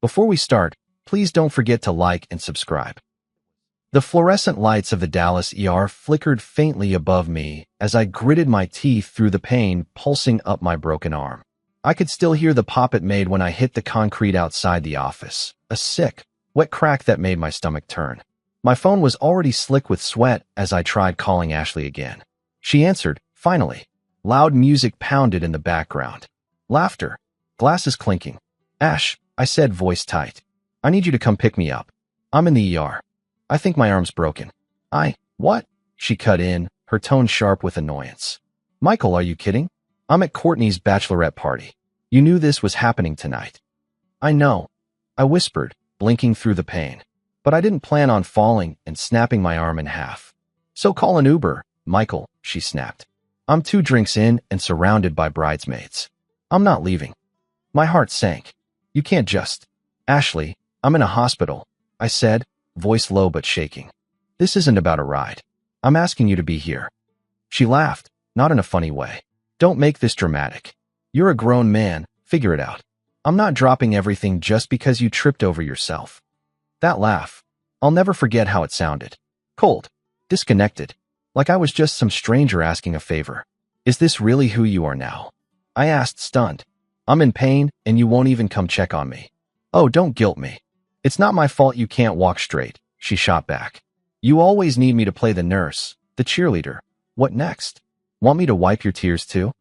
Before we start, please don't forget to like and subscribe. The fluorescent lights of the Dallas ER flickered faintly above me as I gritted my teeth through the pain pulsing up my broken arm. I could still hear the pop it made when I hit the concrete outside the office, a sick, wet crack that made my stomach turn. My phone was already slick with sweat as I tried calling Ashley again. She answered, finally. Loud music pounded in the background. Laughter. Glasses clinking. Ash, I said, voice tight. I need you to come pick me up. I'm in the ER. I think my arm's broken. What? She cut in, her tone sharp with annoyance. Michael, are you kidding? I'm at Courtney's bachelorette party. You knew this was happening tonight. I know, I whispered, blinking through the pain. But I didn't plan on falling and snapping my arm in half. So call an Uber, Michael, she snapped. I'm 2 drinks in and surrounded by bridesmaids. I'm not leaving. My heart sank. You can't just. Ashley, I'm in a hospital, I said, voice low but shaking. This isn't about a ride. I'm asking you to be here. She laughed, not in a funny way. Don't make this dramatic. You're a grown man, figure it out. I'm not dropping everything just because you tripped over yourself. That laugh. I'll never forget how it sounded. Cold. Disconnected. Like I was just some stranger asking a favor. Is this really who you are now? I asked, stunned. I'm in pain, and you won't even come check on me. Oh, don't guilt me. It's not my fault you can't walk straight, she shot back. You always need me to play the nurse, the cheerleader. What next? Want me to wipe your tears too?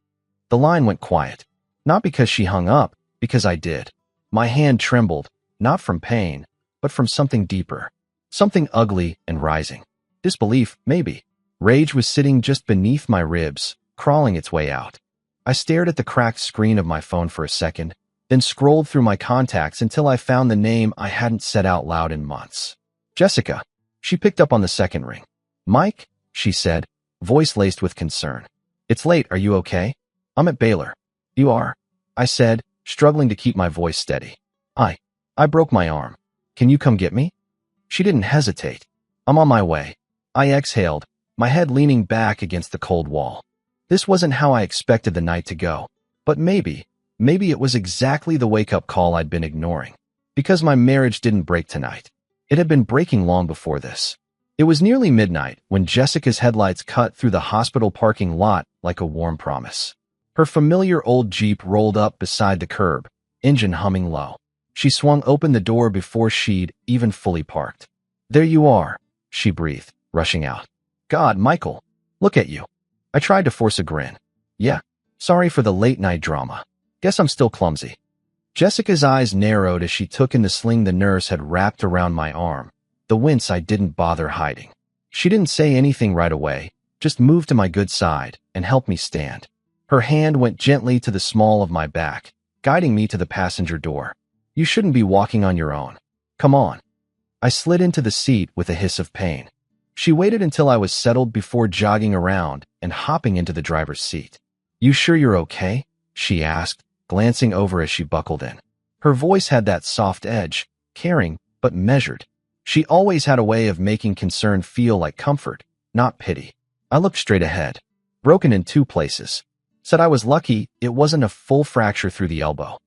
The line went quiet. Not because she hung up, because I did. My hand trembled, not from pain, but from something deeper. Something ugly and rising. Disbelief, maybe. Rage was sitting just beneath my ribs, crawling its way out. I stared at the cracked screen of my phone for a second, then scrolled through my contacts until I found the name I hadn't said out loud in months. Jessica. She picked up on the second ring. Mike, she said, voice laced with concern. It's late, are you okay? I'm at Baylor. You are? I said, struggling to keep my voice steady. I broke my arm. Can you come get me? She didn't hesitate. I'm on my way. I exhaled, my head leaning back against the cold wall. This wasn't how I expected the night to go, but maybe it was exactly the wake-up call I'd been ignoring. Because my marriage didn't break tonight. It had been breaking long before this. It was nearly midnight when Jessica's headlights cut through the hospital parking lot like a warm promise. Her familiar old Jeep rolled up beside the curb, engine humming low. She swung open the door before she'd even fully parked. There you are, she breathed, rushing out. God, Michael, look at you. I tried to force a grin. Yeah, sorry for the late-night drama. Guess I'm still clumsy. Jessica's eyes narrowed as she took in the sling the nurse had wrapped around my arm, the wince I didn't bother hiding. She didn't say anything right away, just moved to my good side and helped me stand. Her hand went gently to the small of my back, guiding me to the passenger door. You shouldn't be walking on your own. Come on. I slid into the seat with a hiss of pain. She waited until I was settled before jogging around and hopping into the driver's seat. You sure you're okay? She asked, glancing over as she buckled in. Her voice had that soft edge, caring, but measured. She always had a way of making concern feel like comfort, not pity. I looked straight ahead. Broken in 2 places. Said I was lucky it wasn't a full fracture through the elbow.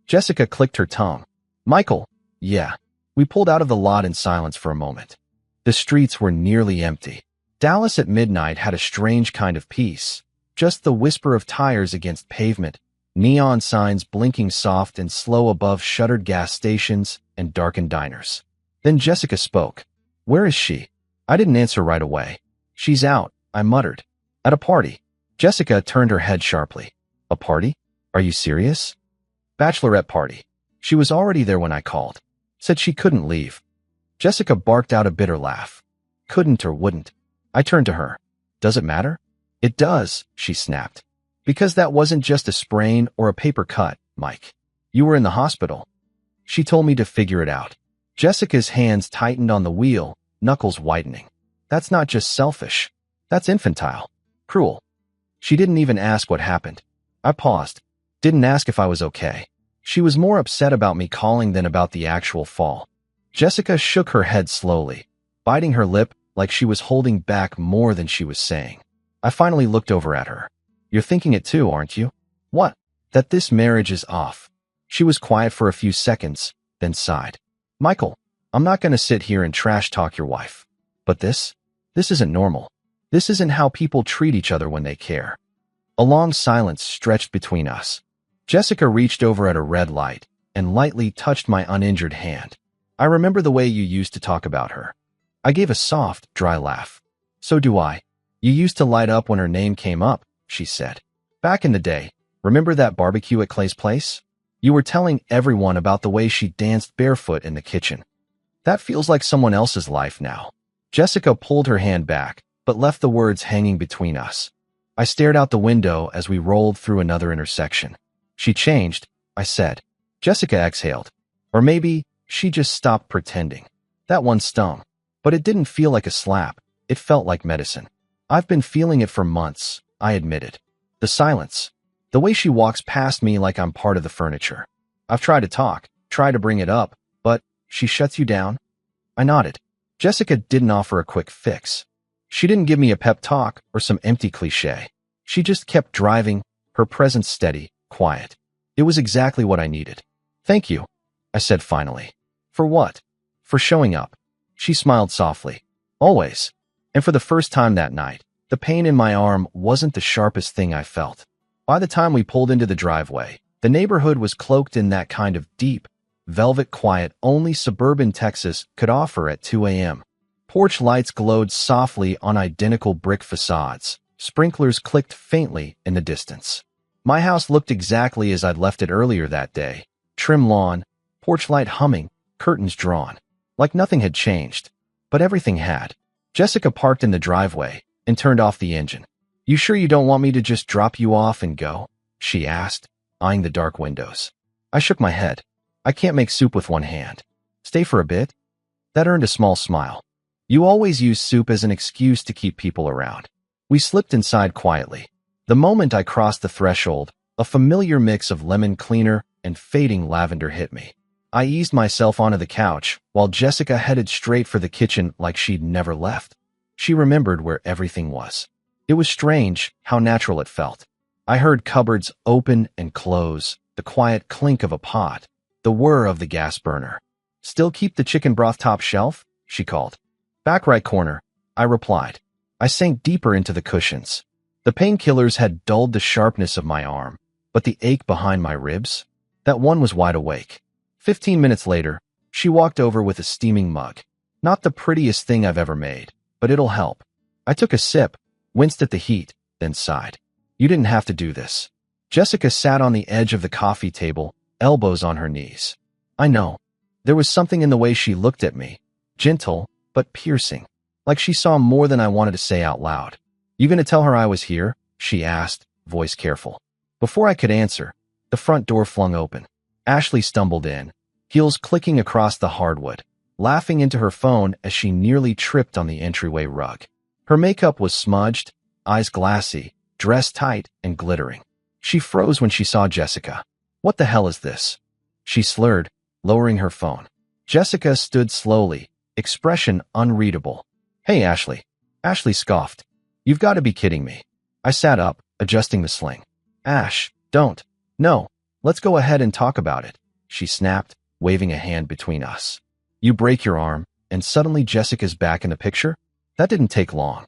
Jessica clicked her tongue. Michael, yeah. We pulled out of the lot in silence for a moment. The streets were nearly empty. Dallas at midnight had a strange kind of peace. Just the whisper of tires against pavement, neon signs blinking soft and slow above shuttered gas stations and darkened diners. Then Jessica spoke. Where is she? I didn't answer right away. She's out, I muttered. At a party. Jessica turned her head sharply. A party? Are you serious? Bachelorette party. She was already there when I called. Said she couldn't leave. Jessica barked out a bitter laugh. Couldn't or wouldn't. I turned to her. Does it matter? It does, she snapped. Because that wasn't just a sprain or a paper cut, Mike. You were in the hospital. She told me to figure it out. Jessica's hands tightened on the wheel, knuckles whitening. That's not just selfish. That's infantile. Cruel. She didn't even ask what happened. I paused. Didn't ask if I was okay. She was more upset about me calling than about the actual fall. Jessica shook her head slowly, biting her lip like she was holding back more than she was saying. I finally looked over at her. You're thinking it too, aren't you? What? That this marriage is off. She was quiet for a few seconds, then sighed. Michael, I'm not going to sit here and trash talk your wife. But this isn't normal. This isn't how people treat each other when they care. A long silence stretched between us. Jessica reached over at a red light and lightly touched my uninjured hand. I remember the way you used to talk about her. I gave a soft, dry laugh. So do I. You used to light up when her name came up, she said. Back in the day, remember that barbecue at Clay's place? You were telling everyone about the way she danced barefoot in the kitchen. That feels like someone else's life now. Jessica pulled her hand back, but left the words hanging between us. I stared out the window as we rolled through another intersection. She changed, I said. Jessica exhaled. Or maybe she just stopped pretending. That one stung. But it didn't feel like a slap. It felt like medicine. I've been feeling it for months, I admitted. The silence. The way she walks past me like I'm part of the furniture. I've tried to talk, tried to bring it up, but she shuts you down? I nodded. Jessica didn't offer a quick fix. She didn't give me a pep talk or some empty cliche. She just kept driving, her presence steady, quiet. It was exactly what I needed. Thank you, I said finally. For what? For showing up. She smiled softly. Always. And for the first time that night, the pain in my arm wasn't the sharpest thing I felt. By the time we pulled into the driveway, the neighborhood was cloaked in that kind of deep, velvet quiet only suburban Texas could offer at 2 a.m. Porch lights glowed softly on identical brick facades. Sprinklers clicked faintly in the distance. My house looked exactly as I'd left it earlier that day. Trim lawn, porch light humming, curtains drawn. Like nothing had changed. But everything had. Jessica parked in the driveway and turned off the engine. You sure you don't want me to just drop you off and go? She asked, eyeing the dark windows. I shook my head. I can't make soup with one hand. Stay for a bit? That earned a small smile. You always use soup as an excuse to keep people around. We slipped inside quietly. The moment I crossed the threshold, a familiar mix of lemon cleaner and fading lavender hit me. I eased myself onto the couch while Jessica headed straight for the kitchen like she'd never left. She remembered where everything was. It was strange how natural it felt. I heard cupboards open and close, the quiet clink of a pot, the whir of the gas burner. Still keep the chicken broth top shelf? She called. Back right corner, I replied. I sank deeper into the cushions. The painkillers had dulled the sharpness of my arm, but the ache behind my ribs? That one was wide awake. 15 minutes later, she walked over with a steaming mug. Not the prettiest thing I've ever made, but it'll help. I took a sip, winced at the heat, then sighed. You didn't have to do this. Jessica sat on the edge of the coffee table, elbows on her knees. I know. There was something in the way she looked at me, gentle, but piercing, like she saw more than I wanted to say out loud. You gonna tell her I was here? She asked, voice careful. Before I could answer, the front door flung open. Ashley stumbled in, heels clicking across the hardwood, laughing into her phone as she nearly tripped on the entryway rug. Her makeup was smudged, eyes glassy, dress tight and glittering. She froze when she saw Jessica. What the hell is this? She slurred, lowering her phone. Jessica stood slowly, expression unreadable. Hey, Ashley. Ashley scoffed. You've got to be kidding me. I sat up, adjusting the sling. Ash, don't. No. Let's go ahead and talk about it, she snapped, waving a hand between us. You break your arm, and suddenly Jessica's back in the picture? That didn't take long.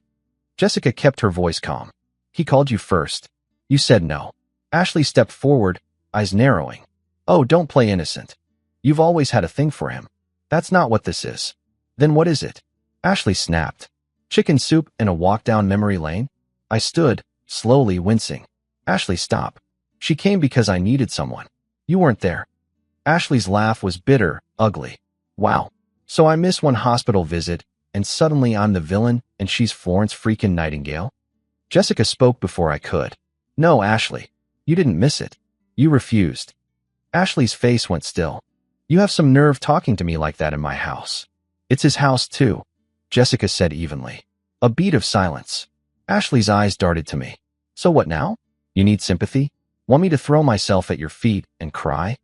Jessica kept her voice calm. He called you first. You said no. Ashley stepped forward, eyes narrowing. Oh, don't play innocent. You've always had a thing for him. That's not what this is. Then what is it? Ashley snapped. Chicken soup and a walk down memory lane? I stood, slowly wincing. Ashley, stop. She came because I needed someone. You weren't there. Ashley's laugh was bitter, ugly. Wow. So I miss one hospital visit, and suddenly I'm the villain and she's Florence freaking Nightingale? Jessica spoke before I could. No, Ashley. You didn't miss it. You refused. Ashley's face went still. You have some nerve talking to me like that in my house. It's his house too, Jessica said evenly. A beat of silence. Ashley's eyes darted to me. So what now? You need sympathy? Want me to throw myself at your feet and cry?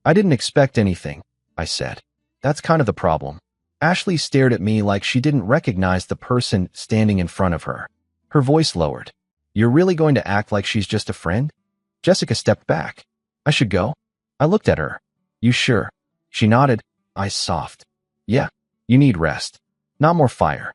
I didn't expect anything, I said. That's kind of the problem. Ashley stared at me like she didn't recognize the person standing in front of her. Her voice lowered. You're really going to act like she's just a friend? Jessica stepped back. I should go? I looked at her. You sure? She nodded, eyes soft. Yeah, you need rest. Not more fire.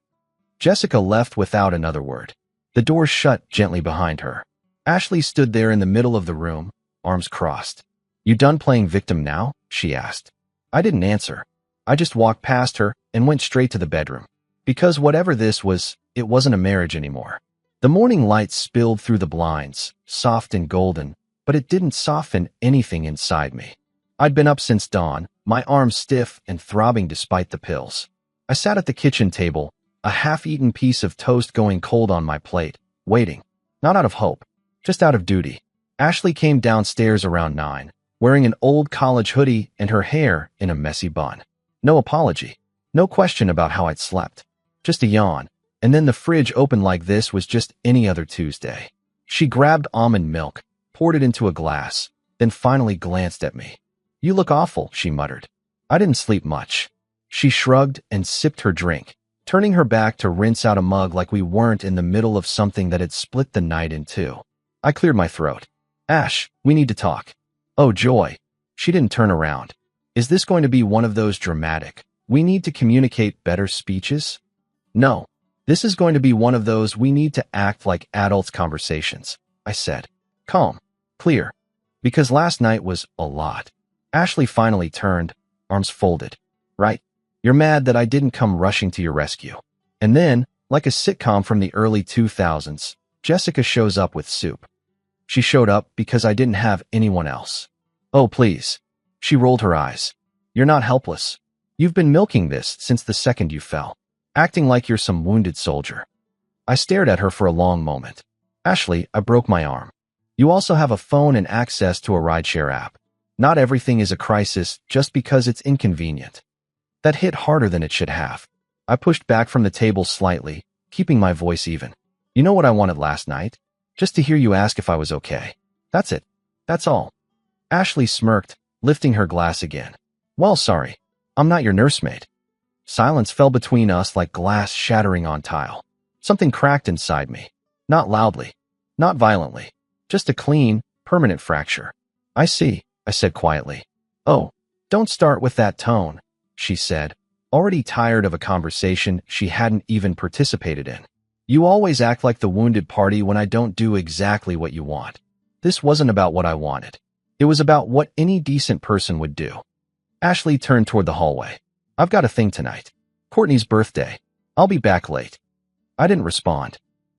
Jessica left without another word. The door shut gently behind her. Ashley stood there in the middle of the room, arms crossed. You done playing victim now? She asked. I didn't answer. I just walked past her and went straight to the bedroom. Because whatever this was, it wasn't a marriage anymore. The morning light spilled through the blinds, soft and golden, but it didn't soften anything inside me. I'd been up since dawn, my arms stiff and throbbing despite the pills. I sat at the kitchen table, a half-eaten piece of toast going cold on my plate, waiting. Not out of hope, just out of duty. Ashley came downstairs around 9, wearing an old college hoodie and her hair in a messy bun. No apology. No question about how I'd slept. Just a yawn. And then the fridge opened like this was just any other Tuesday. She grabbed almond milk, poured it into a glass, then finally glanced at me. You look awful, she muttered. I didn't sleep much. She shrugged and sipped her drink, turning her back to rinse out a mug like we weren't in the middle of something that had split the night in two. I cleared my throat. Ash, we need to talk. Oh, joy. She didn't turn around. Is this going to be one of those dramatic, we need to communicate better speeches? No. This is going to be one of those we need to act like adults conversations, I said. Calm. Clear. Because last night was a lot. Ashley finally turned, arms folded. Right. You're mad that I didn't come rushing to your rescue. And then, like a sitcom from the early 2000s, Jessica shows up with soup. She showed up because I didn't have anyone else. Oh, please. She rolled her eyes. You're not helpless. You've been milking this since the second you fell, acting like you're some wounded soldier. I stared at her for a long moment. Ashley, I broke my arm. You also have a phone and access to a rideshare app. Not everything is a crisis just because it's inconvenient. That hit harder than it should have. I pushed back from the table slightly, keeping my voice even. You know what I wanted last night? Just to hear you ask if I was okay. That's it. That's all. Ashley smirked, lifting her glass again. Well, sorry. I'm not your nursemaid. Silence fell between us like glass shattering on tile. Something cracked inside me. Not loudly. Not violently. Just a clean, permanent fracture. I see, I said quietly. Oh, don't start with that tone, she said, already tired of a conversation she hadn't even participated in. You always act like the wounded party when I don't do exactly what you want. This wasn't about what I wanted. It was about what any decent person would do. Ashley turned toward the hallway. I've got a thing tonight. Courtney's birthday. I'll be back late. I didn't respond.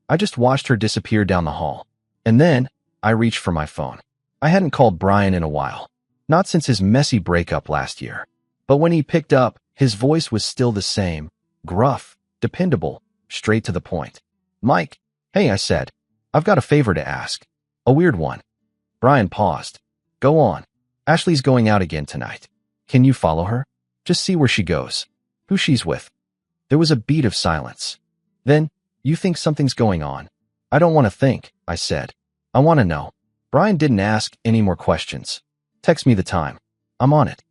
I just watched her disappear down the hall. And then, I reached for my phone. I hadn't called Brian in a while. Not since his messy breakup last year. But when he picked up, his voice was still the same. Gruff, dependable, straight to the point. Mike, hey, I said. I've got a favor to ask. A weird one. Brian paused. Go on. Ashley's going out again tonight. Can you follow her? Just see where she goes. Who she's with. There was a beat of silence. Then, you think something's going on. I don't want to think, I said. I want to know. Brian didn't ask any more questions. Text me the time. I'm on it.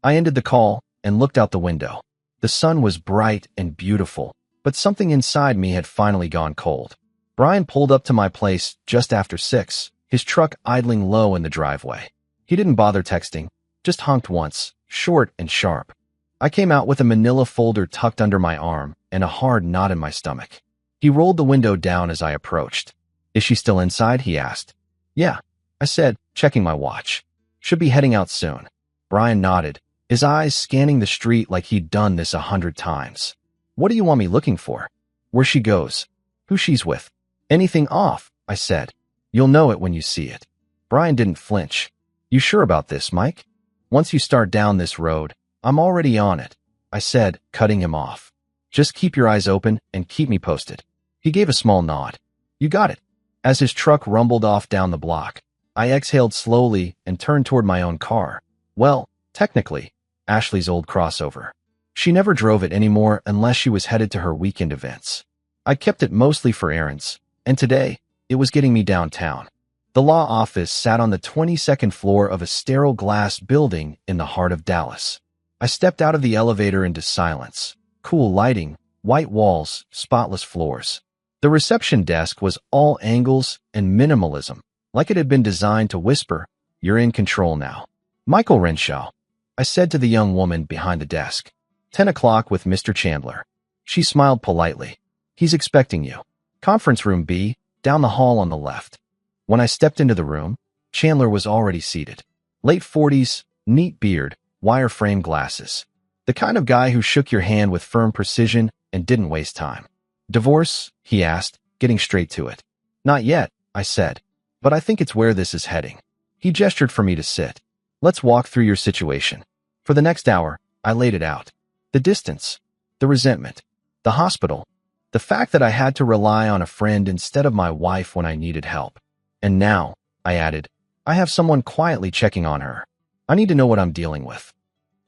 I ended the call and looked out the window. The sun was bright and beautiful, but something inside me had finally gone cold. Brian pulled up to my place just after 6, his truck idling low in the driveway. He didn't bother texting, just honked once, short and sharp. I came out with a manila folder tucked under my arm and a hard knot in my stomach. He rolled the window down as I approached. Is she still inside? He asked. Yeah, I said, checking my watch. Should be heading out soon. Brian nodded, his eyes scanning the street like he'd done this 100 times. What do you want me looking for? Where she goes. Who she's with. Anything off, I said. You'll know it when you see it. Brian didn't flinch. You sure about this, Mike? Once you start down this road, I'm already on it, I said, cutting him off. Just keep your eyes open and keep me posted. He gave a small nod. You got it. As his truck rumbled off down the block, I exhaled slowly and turned toward my own car. Well, technically, Ashley's old crossover. She never drove it anymore unless she was headed to her weekend events. I kept it mostly for errands, and today, it was getting me downtown. The law office sat on the 22nd floor of a sterile glass building in the heart of Dallas. I stepped out of the elevator into silence. Cool lighting, white walls, spotless floors. The reception desk was all angles and minimalism, like it had been designed to whisper, "You're in control now." Michael Renshaw. I said to the young woman behind the desk. 10 o'clock with Mr. Chandler. She smiled politely. He's expecting you. Conference room B, down the hall on the left. When I stepped into the room, Chandler was already seated. Late 40s, neat beard, wire-frame glasses. The kind of guy who shook your hand with firm precision and didn't waste time. Divorce? He asked, getting straight to it. Not yet, I said. But I think it's where this is heading. He gestured for me to sit. Let's walk through your situation. For the next hour, I laid it out. The distance, the resentment, the hospital, the fact that I had to rely on a friend instead of my wife when I needed help. And now, I added, I have someone quietly checking on her. I need to know what I'm dealing with.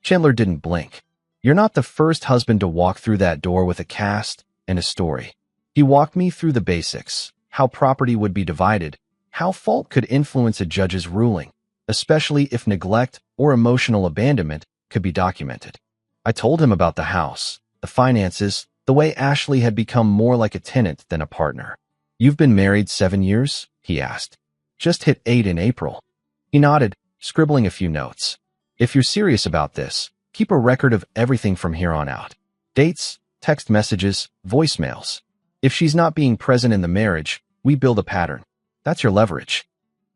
Chandler didn't blink. You're not the first husband to walk through that door with a cast and a story. He walked me through the basics, how property would be divided, how fault could influence a judge's ruling, especially if neglect or emotional abandonment could be documented. I told him about the house, the finances, the way Ashley had become more like a tenant than a partner. You've been married 7 years? He asked. Just hit 8 in April. He nodded, scribbling a few notes. If you're serious about this, keep a record of everything from here on out. Dates, text messages, voicemails. If she's not being present in the marriage, we build a pattern. That's your leverage.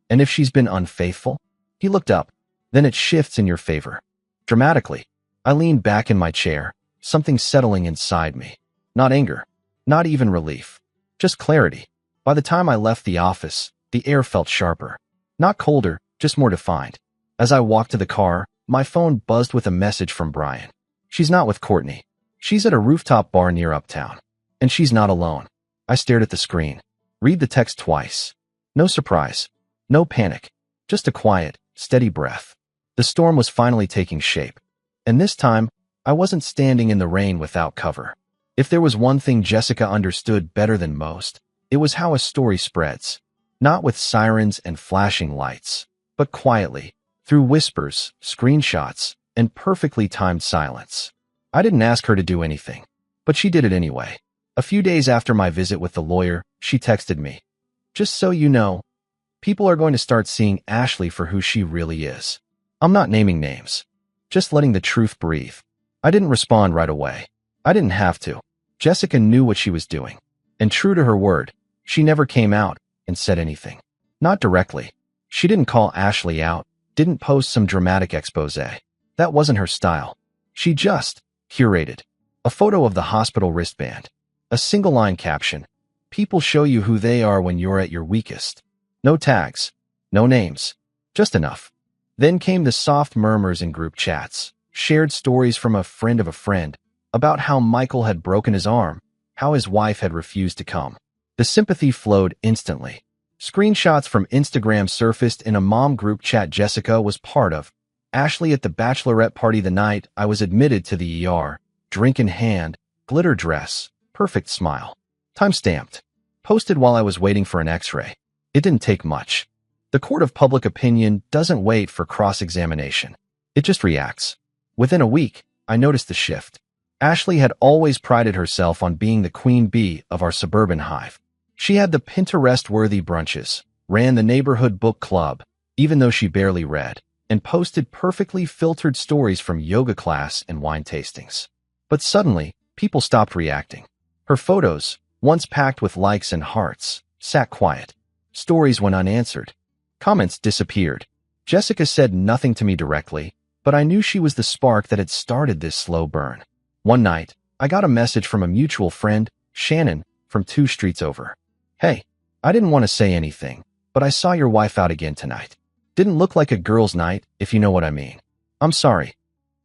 And if she's been unfaithful? He looked up. Then it shifts in your favor. Dramatically, I leaned back in my chair, something settling inside me. Not anger, not even relief, just clarity. By the time I left the office, the air felt sharper. Not colder, just more defined. As I walked to the car, my phone buzzed with a message from Brian. She's not with Courtney. She's at a rooftop bar near Uptown. And she's not alone. I stared at the screen. Read the text twice. No surprise. No panic. Just a quiet, steady breath. The storm was finally taking shape. And this time, I wasn't standing in the rain without cover. If there was one thing Jessica understood better than most, it was how a story spreads. Not with sirens and flashing lights, but quietly, through whispers, screenshots, and perfectly timed silence. I didn't ask her to do anything, but she did it anyway. A few days after my visit with the lawyer, she texted me. Just so you know, people are going to start seeing Ashley for who she really is. I'm not naming names, just letting the truth breathe. I didn't respond right away. I didn't have to. Jessica knew what she was doing. And true to her word, she never came out and said anything. Not directly. She didn't call Ashley out, didn't post some dramatic expose. That wasn't her style. She just curated a photo of the hospital wristband. A single-line caption. People show you who they are when you're at your weakest. No tags. No names. Just enough. Then came the soft murmurs in group chats. Shared stories from a friend of a friend about how Michael had broken his arm, how his wife had refused to come. The sympathy flowed instantly. Screenshots from Instagram surfaced in a mom group chat Jessica was part of. Ashley at the bachelorette party the night I was admitted to the ER, drink in hand, glitter dress, perfect smile. Time-stamped. Posted while I was waiting for an x-ray. It didn't take much. The court of public opinion doesn't wait for cross-examination. It just reacts. Within a week, I noticed the shift. Ashley had always prided herself on being the queen bee of our suburban hive. She had the Pinterest-worthy brunches, ran the neighborhood book club, even though she barely read, and posted perfectly filtered stories from yoga class and wine tastings. But suddenly, people stopped reacting. Her photos, once packed with likes and hearts, sat quiet. Stories went unanswered. Comments disappeared. Jessica said nothing to me directly, but I knew she was the spark that had started this slow burn. One night, I got a message from a mutual friend, Shannon, from 2 streets over. Hey, I didn't want to say anything, but I saw your wife out again tonight. Didn't look like a girl's night, if you know what I mean. I'm sorry.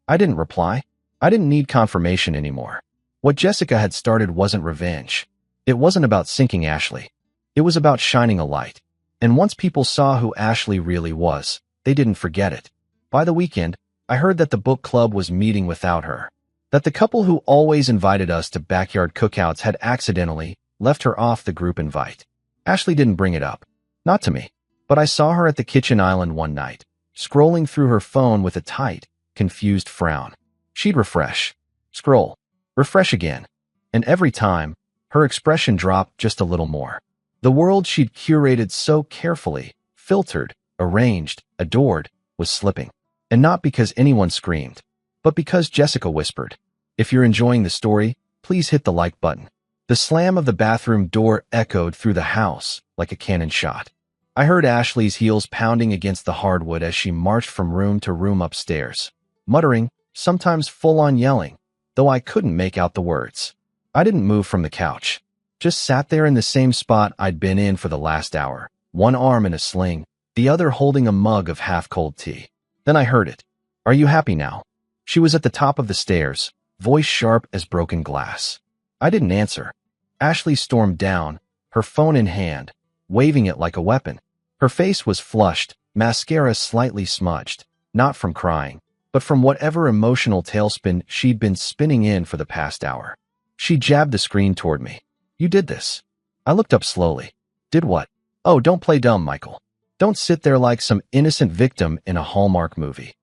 I didn't reply. I didn't need confirmation anymore. What Jessica had started wasn't revenge. It wasn't about sinking Ashley. It was about shining a light. And once people saw who Ashley really was, they didn't forget it. By the weekend, I heard that the book club was meeting without her. That the couple who always invited us to backyard cookouts had accidentally left her off the group invite. Ashley didn't bring it up. Not to me. But I saw her at the kitchen island one night, scrolling through her phone with a tight, confused frown. She'd refresh. Scroll. Refresh again. And every time, her expression dropped just a little more. The world she'd curated so carefully, filtered, arranged, adored, was slipping. And not because anyone screamed, but because Jessica whispered. If you're enjoying the story, please hit the like button. The slam of the bathroom door echoed through the house like a cannon shot. I heard Ashley's heels pounding against the hardwood as she marched from room to room upstairs, muttering, sometimes full-on yelling, though I couldn't make out the words. I didn't move from the couch, just sat there in the same spot I'd been in for the last hour, one arm in a sling, the other holding a mug of half-cold tea. Then I heard it. Are you happy now? She was at the top of the stairs, voice sharp as broken glass. I didn't answer. Ashley stormed down, her phone in hand, waving it like a weapon. Her face was flushed, mascara slightly smudged, not from crying, but from whatever emotional tailspin she'd been spinning in for the past hour. She jabbed the screen toward me. You did this. I looked up slowly. Did what? Oh, don't play dumb, Michael. Don't sit there like some innocent victim in a Hallmark movie.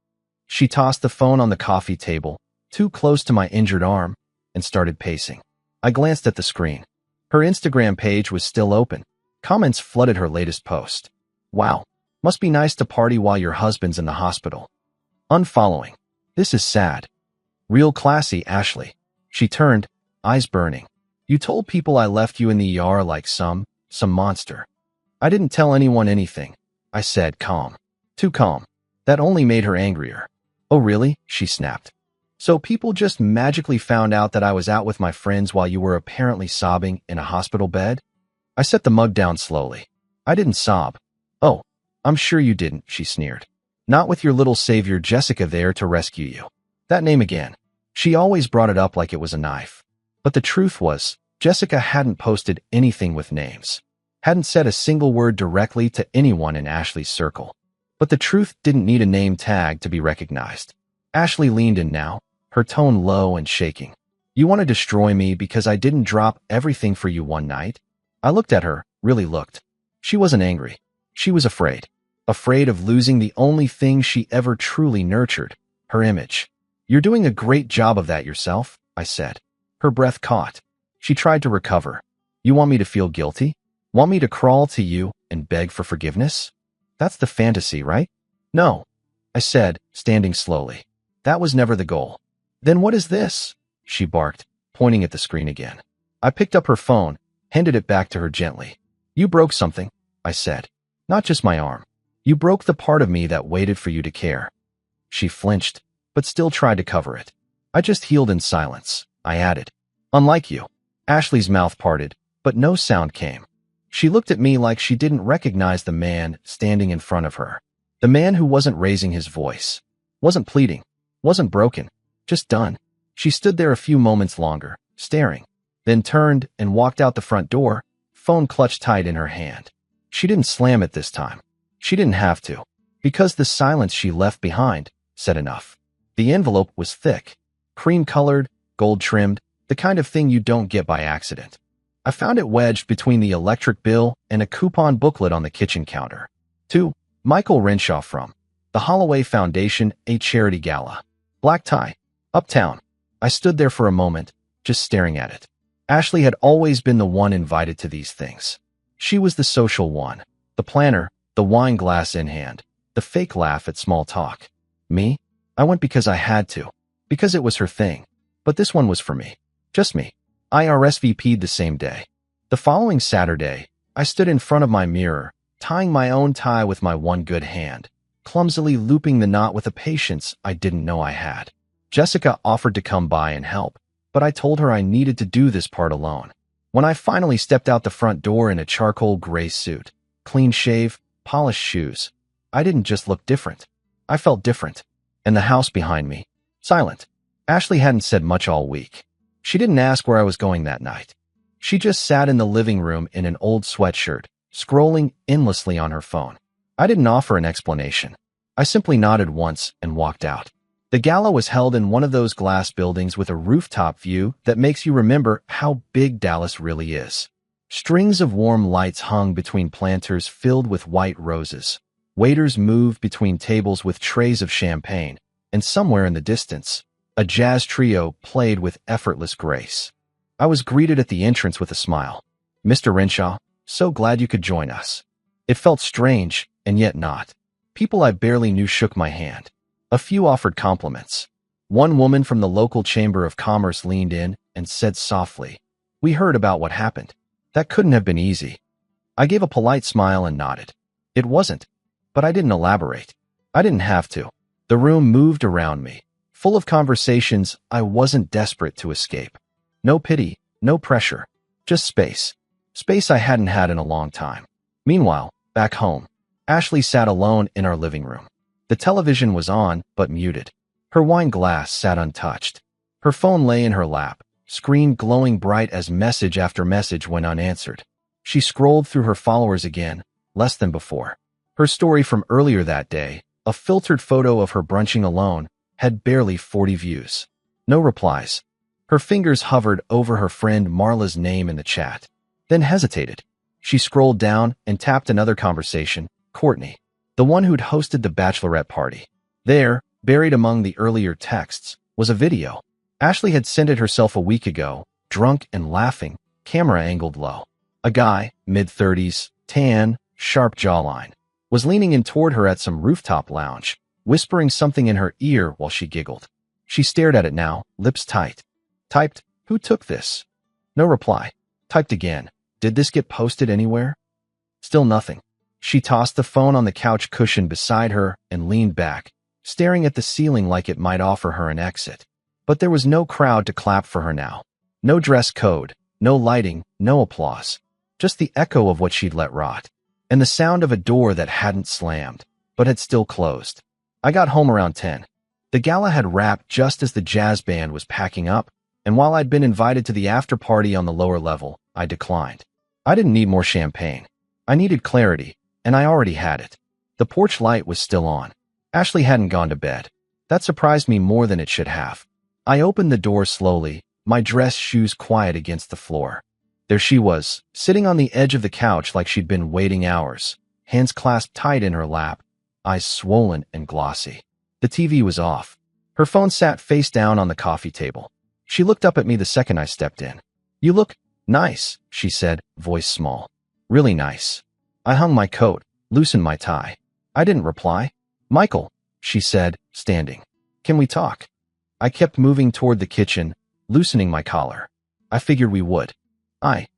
She tossed the phone on the coffee table, too close to my injured arm, and started pacing. I glanced at the screen. Her Instagram page was still open. Comments flooded her latest post. Wow, must be nice to party while your husband's in the hospital. Unfollowing. This is sad. Real classy, Ashley. She turned, eyes burning. You told people I left you in the ER like some monster. I didn't tell anyone anything, I said, calm. Too calm. That only made her angrier. Oh really? She snapped. So people just magically found out that I was out with my friends while you were apparently sobbing in a hospital bed? I set the mug down slowly. I didn't sob. Oh, I'm sure you didn't, she sneered. Not with your little savior Jessica there to rescue you. That name again. She always brought it up like it was a knife. But the truth was, Jessica hadn't posted anything with names. Hadn't said a single word directly to anyone in Ashley's circle. But the truth didn't need a name tag to be recognized. Ashley leaned in now, her tone low and shaking. You want to destroy me because I didn't drop everything for you one night? I looked at her, really looked. She wasn't angry. She was afraid. Afraid of losing the only thing she ever truly nurtured, her image. You're doing a great job of that yourself, I said. Her breath caught. She tried to recover. You want me to feel guilty? Want me to crawl to you and beg for forgiveness? That's the fantasy, right? No, I said, standing slowly. That was never the goal. Then what is this? She barked, pointing at the screen again. I picked up her phone, handed it back to her gently. You broke something, I said. Not just my arm. You broke the part of me that waited for you to care. She flinched, but still tried to cover it. I just healed in silence, I added. Unlike you. Ashley's mouth parted, but no sound came. She looked at me like she didn't recognize the man standing in front of her. The man who wasn't raising his voice. Wasn't pleading. Wasn't broken. Just done. She stood there a few moments longer, staring, then turned and walked out the front door, phone clutched tight in her hand. She didn't slam it this time. She didn't have to, because the silence she left behind said enough. The envelope was thick, cream-colored, gold-trimmed, the kind of thing you don't get by accident. I found it wedged between the electric bill and a coupon booklet on the kitchen counter. To Michael Renshaw from the Holloway Foundation, a charity gala. Black tie. Uptown. I stood there for a moment, just staring at it. Ashley had always been the one invited to these things. She was the social one, the planner, the wine glass in hand, the fake laugh at small talk. Me? I went because I had to, because it was her thing. But this one was for me. Just me. I RSVP'd the same day. The following Saturday, I stood in front of my mirror, tying my own tie with my one good hand, clumsily looping the knot with a patience I didn't know I had. Jessica offered to come by and help, but I told her I needed to do this part alone. When I finally stepped out the front door in a charcoal gray suit, clean shave, polished shoes, I didn't just look different. I felt different. And the house behind me, silent. Ashley hadn't said much all week. She didn't ask where I was going that night. She just sat in the living room in an old sweatshirt, scrolling endlessly on her phone. I didn't offer an explanation. I simply nodded once and walked out. The gala was held in one of those glass buildings with a rooftop view that makes you remember how big Dallas really is. Strings of warm lights hung between planters filled with white roses. Waiters moved between tables with trays of champagne, and somewhere in the distance, a jazz trio played with effortless grace. I was greeted at the entrance with a smile. Mr. Renshaw, so glad you could join us. It felt strange, and yet not. People I barely knew shook my hand. A few offered compliments. One woman from the local chamber of commerce leaned in and said softly, "We heard about what happened. That couldn't have been easy." I gave a polite smile and nodded. It wasn't, but I didn't elaborate. I didn't have to. The room moved around me, full of conversations I wasn't desperate to escape. No pity, no pressure, just space. Space I hadn't had in a long time. Meanwhile, back home, Ashley sat alone in our living room. The television was on, but muted. Her wine glass sat untouched. Her phone lay in her lap, screen glowing bright as message after message went unanswered. She scrolled through her followers again, less than before. Her story from earlier that day, a filtered photo of her brunching alone, had barely 40 views. No replies. Her fingers hovered over her friend Marla's name in the chat, then hesitated. She scrolled down and tapped another conversation, Courtney, the one who'd hosted the bachelorette party. There, buried among the earlier texts, was a video. Ashley had sent it herself a week ago, drunk and laughing, camera angled low. A guy, mid-30s, tan, sharp jawline, was leaning in toward her at some rooftop lounge, whispering something in her ear while she giggled. She stared at it now, lips tight. Typed, "Who took this?" No reply. Typed again. "Did this get posted anywhere?" Still nothing. She tossed the phone on the couch cushion beside her and leaned back, staring at the ceiling like it might offer her an exit. But there was no crowd to clap for her now. No dress code, no lighting, no applause. Just the echo of what she'd let rot. And the sound of a door that hadn't slammed, but had still closed. I got home around 10. The gala had wrapped just as the jazz band was packing up, and while I'd been invited to the after party on the lower level, I declined. I didn't need more champagne. I needed clarity, and I already had it. The porch light was still on. Ashley hadn't gone to bed. That surprised me more than it should have. I opened the door slowly, my dress shoes quiet against the floor. There she was, sitting on the edge of the couch like she'd been waiting hours, hands clasped tight in her lap, eyes swollen and glossy. The TV was off. Her phone sat face down on the coffee table. She looked up at me the second I stepped in. "You look nice," she said, voice small. "Really nice." I hung my coat, loosened my tie. I didn't reply. "Michael," she said, standing. "Can we talk?" I kept moving toward the kitchen, loosening my collar. I figured we would.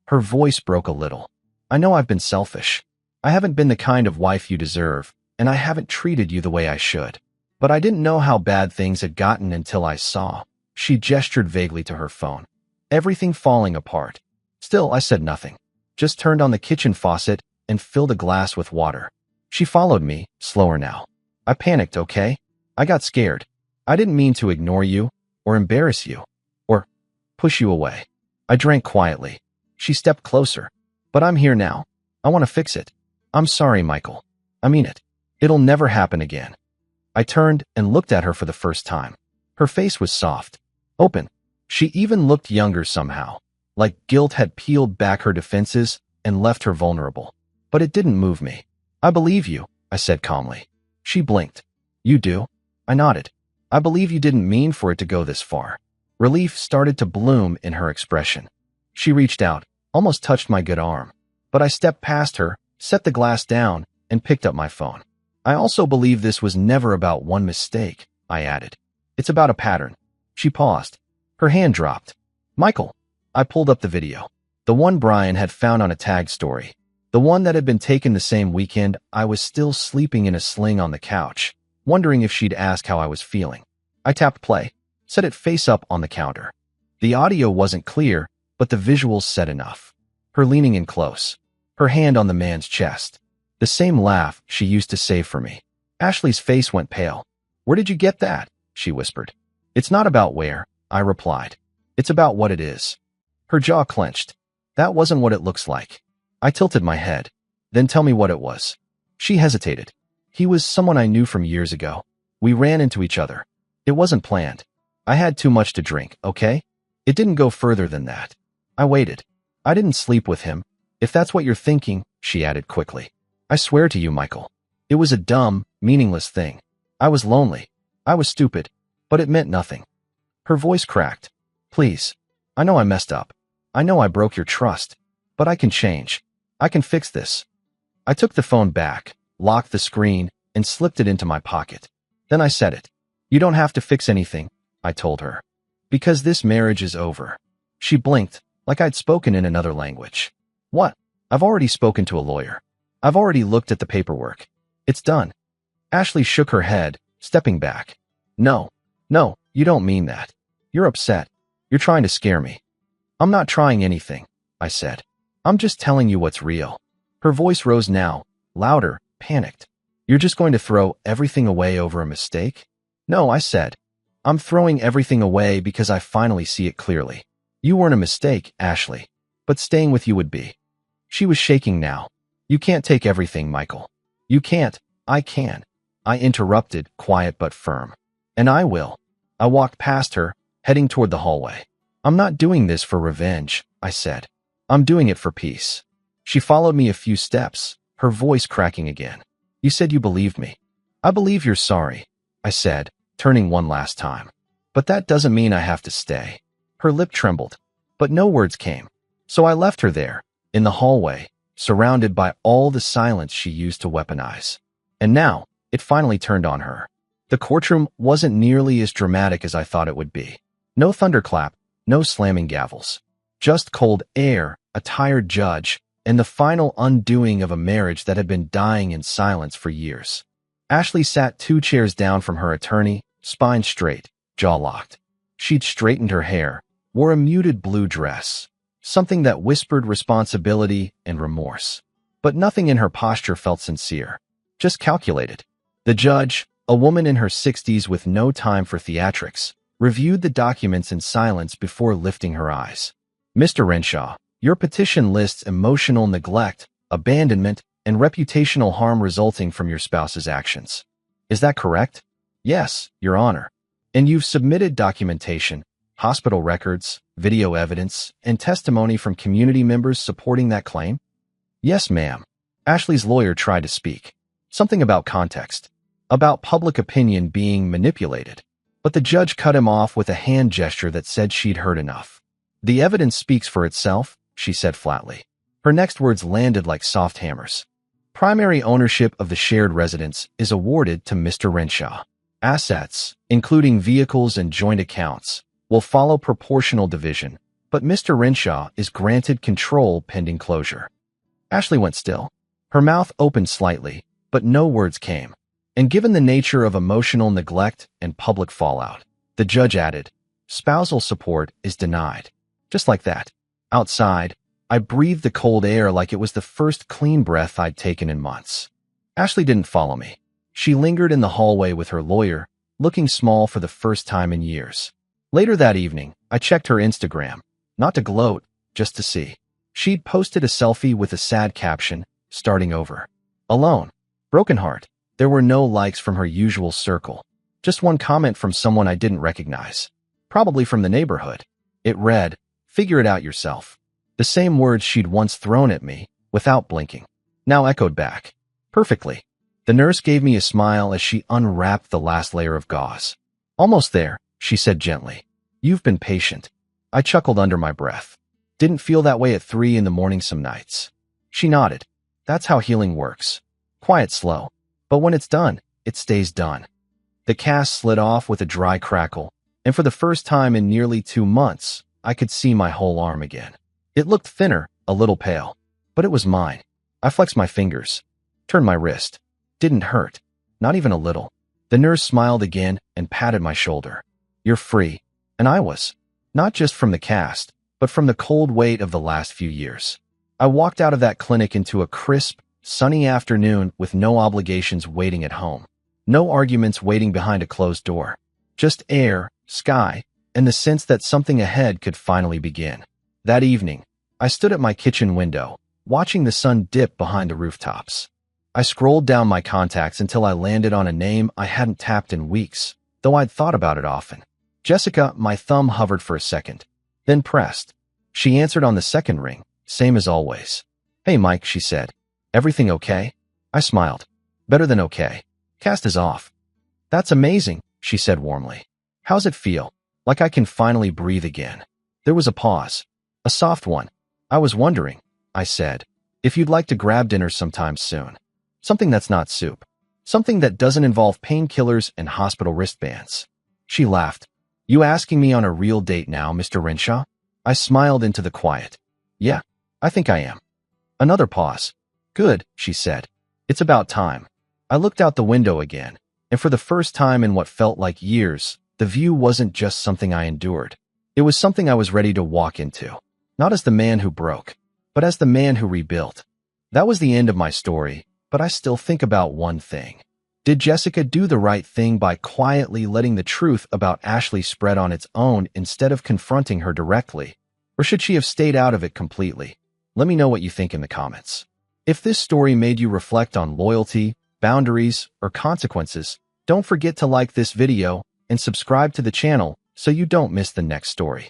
Her voice broke a little. "I know I've been selfish. I haven't been the kind of wife you deserve, and I haven't treated you the way I should. But I didn't know how bad things had gotten until I saw." She gestured vaguely to her phone. "Everything falling apart." Still, I said nothing. Just turned on the kitchen faucet and filled a glass with water. She followed me, slower now. I panicked, okay? I got scared. I didn't mean to ignore you, or embarrass you, or push you away. I drank quietly. She stepped closer. "But I'm here now. I want to fix it. I'm sorry, Michael. I mean it. It'll never happen again." I turned and looked at her for the first time. Her face was soft, open. She even looked younger somehow, like guilt had peeled back her defenses and left her vulnerable. But it didn't move me. "I believe you," I said calmly. She blinked. "You do?" I nodded. "I believe you didn't mean for it to go this far." Relief started to bloom in her expression. She reached out, almost touched my good arm. But I stepped past her, set the glass down, and picked up my phone. "I also believe this was never about one mistake," I added. "It's about a pattern." She paused. Her hand dropped. "Michael." I pulled up the video. The one Brian had found on a tag story. The one that had been taken the same weekend I was still sleeping in a sling on the couch, wondering if she'd ask how I was feeling. I tapped play, set it face up on the counter. The audio wasn't clear, but the visuals said enough. Her leaning in close, her hand on the man's chest. The same laugh she used to save for me. Ashley's face went pale. "Where did you get that?" she whispered. "It's not about where," I replied. "It's about what it is." Her jaw clenched. "That wasn't what it looks like." I tilted my head. "Then tell me what it was." She hesitated. "He was someone I knew from years ago. We ran into each other. It wasn't planned. I had too much to drink, okay? It didn't go further than that." I waited. "I didn't sleep with him, if that's what you're thinking," she added quickly. "I swear to you, Michael. It was a dumb, meaningless thing. I was lonely. I was stupid. But it meant nothing." Her voice cracked. "Please. I know I messed up. I know I broke your trust. But I can change. I can fix this." I took the phone back, locked the screen, and slipped it into my pocket. Then I said it. You don't have to fix anything, I told her. Because this marriage is over. She blinked, like I'd spoken in another language. What? I've already spoken to a lawyer. I've already looked at the paperwork. It's done. Ashley shook her head, stepping back. No, you don't mean that. You're upset. You're trying to scare me. I'm not trying anything, I said. I'm just telling you what's real. Her voice rose now, louder, panicked. You're just going to throw everything away over a mistake? No, I said. I'm throwing everything away because I finally see it clearly. You weren't a mistake, Ashley. But staying with you would be. She was shaking now. You can't take everything, Michael. You can't. I can. I interrupted, quiet but firm. And I will. I walked past her, heading toward the hallway. I'm not doing this for revenge, I said. I'm doing it for peace. She followed me a few steps, her voice cracking again. You said you believed me. I believe you're sorry, I said, turning one last time. But that doesn't mean I have to stay. Her lip trembled, but no words came. So I left her there, in the hallway, surrounded by all the silence she used to weaponize. And now, it finally turned on her. The courtroom wasn't nearly as dramatic as I thought it would be. No thunderclap, no slamming gavels. Just cold air, a tired judge, and the final undoing of a marriage that had been dying in silence for years. Ashley sat 2 chairs down from her attorney, spine straight, jaw locked. She'd straightened her hair, wore a muted blue dress, something that whispered responsibility and remorse. But nothing in her posture felt sincere, just calculated. The judge, a woman in her 60s with no time for theatrics, reviewed the documents in silence before lifting her eyes. Mr. Renshaw, your petition lists emotional neglect, abandonment, and reputational harm resulting from your spouse's actions. Is that correct? Yes, Your Honor. And you've submitted documentation, hospital records, video evidence, and testimony from community members supporting that claim? Yes, ma'am. Ashley's lawyer tried to speak. Something about context, about public opinion being manipulated. But the judge cut him off with a hand gesture that said she'd heard enough. The evidence speaks for itself, she said flatly. Her next words landed like soft hammers. Primary ownership of the shared residence is awarded to Mr. Renshaw. Assets, including vehicles and joint accounts, will follow proportional division, but Mr. Renshaw is granted control pending closure. Ashley went still. Her mouth opened slightly, but no words came. And given the nature of emotional neglect and public fallout, the judge added, spousal support is denied. Just like that. Outside, I breathed the cold air like it was the first clean breath I'd taken in months. Ashley didn't follow me. She lingered in the hallway with her lawyer, looking small for the first time in years. Later that evening, I checked her Instagram, not to gloat, just to see. She'd posted a selfie with a sad caption, starting over. Alone. Broken heart. There were no likes from her usual circle. Just one comment from someone I didn't recognize. Probably from the neighborhood. It read, figure it out yourself. The same words she'd once thrown at me, without blinking, now echoed back. Perfectly. The nurse gave me a smile as she unwrapped the last layer of gauze. Almost there, she said gently. You've been patient. I chuckled under my breath. Didn't feel that way at 3 in the morning some nights. She nodded. That's how healing works. Quiet, slow. But when it's done, it stays done. The cast slid off with a dry crackle, and for the first time in nearly 2 months, I could see my whole arm again. It looked thinner, a little pale, but it was mine. I flexed my fingers, turned my wrist. Didn't hurt, not even a little. The nurse smiled again and patted my shoulder. You're free. And I was. Not just from the cast, but from the cold weight of the last few years. I walked out of that clinic into a crisp, sunny afternoon with no obligations waiting at home. No arguments waiting behind a closed door. Just air, sky, and the sense that something ahead could finally begin. That evening, I stood at my kitchen window, watching the sun dip behind the rooftops. I scrolled down my contacts until I landed on a name I hadn't tapped in weeks, though I'd thought about it often. Jessica. My thumb hovered for a second, then pressed. She answered on the second ring, same as always. Hey Mike, she said. Everything okay? I smiled. Better than okay. Cast is off. That's amazing, she said warmly. How's it feel? Like I can finally breathe again. There was a pause. A soft one. I was wondering, I said, if you'd like to grab dinner sometime soon. Something that's not soup. Something that doesn't involve painkillers and hospital wristbands. She laughed. You asking me on a real date now, Mr. Renshaw? I smiled into the quiet. Yeah, I think I am. Another pause. Good, she said. It's about time. I looked out the window again, and for the first time in what felt like years, the view wasn't just something I endured. It was something I was ready to walk into. Not as the man who broke, but as the man who rebuilt. That was the end of my story, but I still think about one thing. Did Jessica do the right thing by quietly letting the truth about Ashley spread on its own instead of confronting her directly? Or should she have stayed out of it completely? Let me know what you think in the comments. If this story made you reflect on loyalty, boundaries, or consequences, don't forget to like this video and subscribe to the channel so you don't miss the next story.